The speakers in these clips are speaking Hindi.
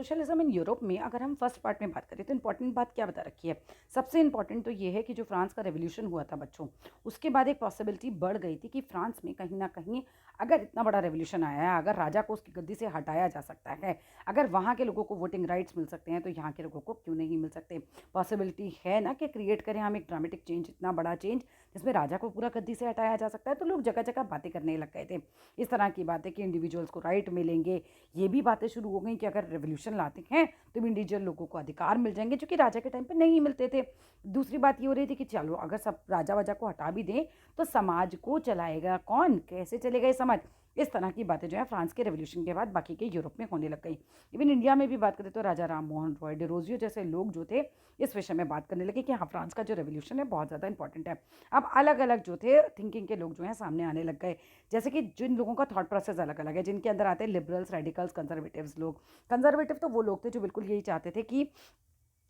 सोशलिज्म इन यूरोप में अगर हम फर्स्ट पार्ट में बात करें तो इंपॉर्टेंट बात क्या बता रखी है। सबसे इंपॉर्टेंट तो ये है कि जो फ्रांस का रेवोल्यूशन हुआ था बच्चों, उसके बाद एक पॉसिबिलिटी बढ़ गई थी कि फ्रांस में कहीं ना कहीं अगर इतना बड़ा रेवोल्यूशन आया है, अगर राजा को उसकी गद्दी से हटाया जा सकता है, अगर वहाँ के लोगों को वोटिंग राइट्स मिल सकते हैं तो यहाँ के लोगों को क्यों नहीं मिल सकते। पॉसिबिलिटी है ना कि क्रिएट करें हम एक ड्रामेटिक चेंज, इतना बड़ा चेंज जिसमें राजा को पूरा गद्दी से हटाया जा सकता है। तो लोग जगह जगह बातें करने लग गए थे, इस तरह की बातें कि इंडिविजुअल्स को राइट मिलेंगे। ये भी बातें शुरू हो गई कि अगर रेवोल्यूशन लाते हैं तो इंडिविजुअल लोगों को अधिकार मिल जाएंगे जो कि राजा के टाइम पे नहीं मिलते थे। दूसरी बात ये हो रही थी कि चलो अगर सब राजा वाजा को हटा भी दें तो समाज को चलाएगा कौन, कैसे चलेगा ये समाज। इस तरह की बातें जो है फ्रांस के रेवोल्यूशन के बाद बाकी के यूरोप में होने लग गई। इवन इंडिया में भी बात करें तो राजा राम मोहन रॉय, डिरोजियो जैसे लोग जो थे इस विषय में बात करने लगे कि हाँ, फ्रांस का जो रेवोल्यूशन है बहुत ज़्यादा इंपॉर्टेंट है। अब अलग अलग जो थे थिंकिंग के लोग जो हैं सामने आने लग गए, जैसे कि जिन लोगों का थॉट प्रोसेस अलग अलग है, जिनके अंदर आते हैं लिबरल्स, रेडिकल्स, कंजर्वेटिव्स लोग। कंजर्वेटिव तो वो लोग थे जो बिल्कुल यही चाहते थे कि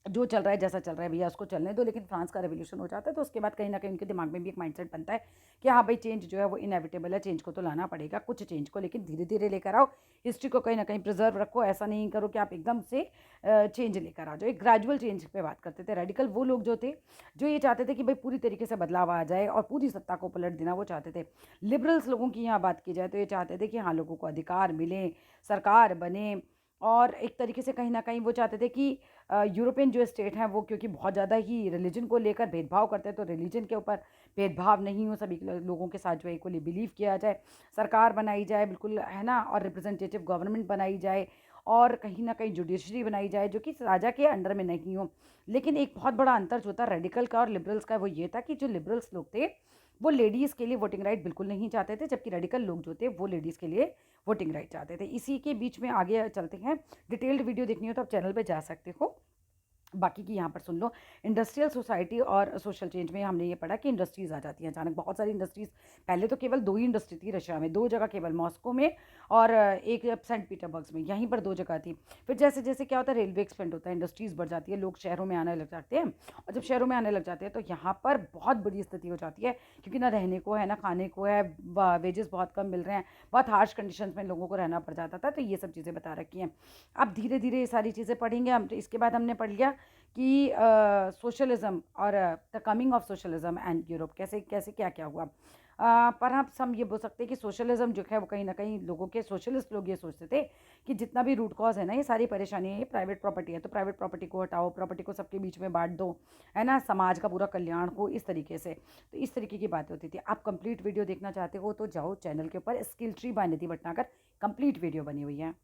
जो चल रहा है, जैसा चल रहा है भैया उसको चलने दो, लेकिन फ्रांस का रेवोल्यूशन हो जाता है तो उसके बाद कहीं ना कहीं उनके दिमाग में भी एक माइंडसेट बनता है कि हाँ भाई, चेंज जो है वो इनएविटेबल है, चेंज को तो लाना पड़ेगा, कुछ चेंज को लेकिन धीरे धीरे लेकर आओ, हिस्ट्री को कहीं ना कहीं प्रिजर्व रखो, ऐसा नहीं करो कि आप एकदम से चेंज लेकर आ जाओ। एक ग्रेजुअल चेंज पे बात करते थे। रेडिकल वो लोग जो थे जो ये चाहते थे कि भाई पूरी तरीके से बदलाव आ जाए और पूरी सत्ता को पलट देना वो चाहते थे। लिबरल्स लोगों की यहाँ बात की जाए तो ये चाहते थे कि हाँ, लोगों को अधिकार मिले, सरकार बने, और एक तरीके से कहीं न कहीं वो चाहते थे कि यूरोपियन जो स्टेट हैं वो क्योंकि बहुत ज़्यादा ही रिलीजन को लेकर भेदभाव करते हैं, तो रिलीजन के ऊपर भेदभाव नहीं हो, सभी लोगों के साथ जो है इक्वली बिलीव किया जाए, सरकार बनाई जाए बिल्कुल, है ना, और रिप्रेजेंटेटिव गवर्नमेंट बनाई जाए, और कहीं न कहीं जुडिशरी बनाई जाए जो कि राजा के अंडर में नहीं हो। लेकिन एक बहुत बड़ा अंतर जो था रेडिकल का और लिबरल्स का वो ये था कि जो लिबरल्स लोग थे वो लेडीज़ के लिए वोटिंग राइट बिल्कुल नहीं चाहते थे, जबकि रेडिकल लोग जो थे वो लेडीज़ के लिए वोटिंग राइट चाहते थे। इसी के बीच में आगे चलते हैं। डिटेल्ड वीडियो देखनी हो तो आप चैनल पे जा सकते हो, बाकी की यहाँ पर सुन लो। इंडस्ट्रियल सोसाइटी और सोशल चेंज में हमने ये पढ़ा कि इंडस्ट्रीज़ आ जाती हैं अचानक, बहुत सारी इंडस्ट्रीज़। पहले तो केवल 2 ही इंडस्ट्री थी रशिया में, 2 जगह केवल, मॉस्को में और एक सेंट पीटरबर्ग में, यहीं पर 2 जगह थी। फिर जैसे जैसे क्या होता है, रेलवे एक्सपेंड होता है, इंडस्ट्रीज़ बढ़ जाती है, लोग शहरों में आने लग जाते हैं, और जब शहरों में आने लग जाते हैं तो यहाँ पर बहुत बुरी स्थिति हो जाती है, क्योंकि ना रहने को है ना खाने को है, वेजेस बहुत कम मिल रहे हैं, बहुत हार्श कंडीशंस में लोगों को रहना पड़ जाता था। तो ये सब चीज़ें बता रखी हैं। अब धीरे धीरे ये सारी चीज़ें पढ़ेंगे हम। तो इसके बाद हमने पढ़ लिया कि सोशलिज्म और the coming of socialism and Europe, कैसे कैसे क्या क्या हुआ। पर हम ये बोल सकते हैं कि सोशलिज्म जो है वो कहीं ना कहीं लोगों के, सोशलिस्ट लोग ये सोचते थे कि जितना भी रूट कॉज है ना, ये सारी परेशानी है, ये प्राइवेट प्रॉपर्टी है, तो प्राइवेट प्रॉपर्टी को हटाओ, प्रॉपर्टी को सबके बीच में बांट दो, है ना, समाज का पूरा कल्याण हो, इस तरीके से। तो इस तरीके की बातें होती थी। आप कंप्लीट वीडियो देखना चाहते हो तो जाओ चैनल के ऊपर, स्किल ट्री बाय निधि भटनागर, कंप्लीट वीडियो बनी हुई है।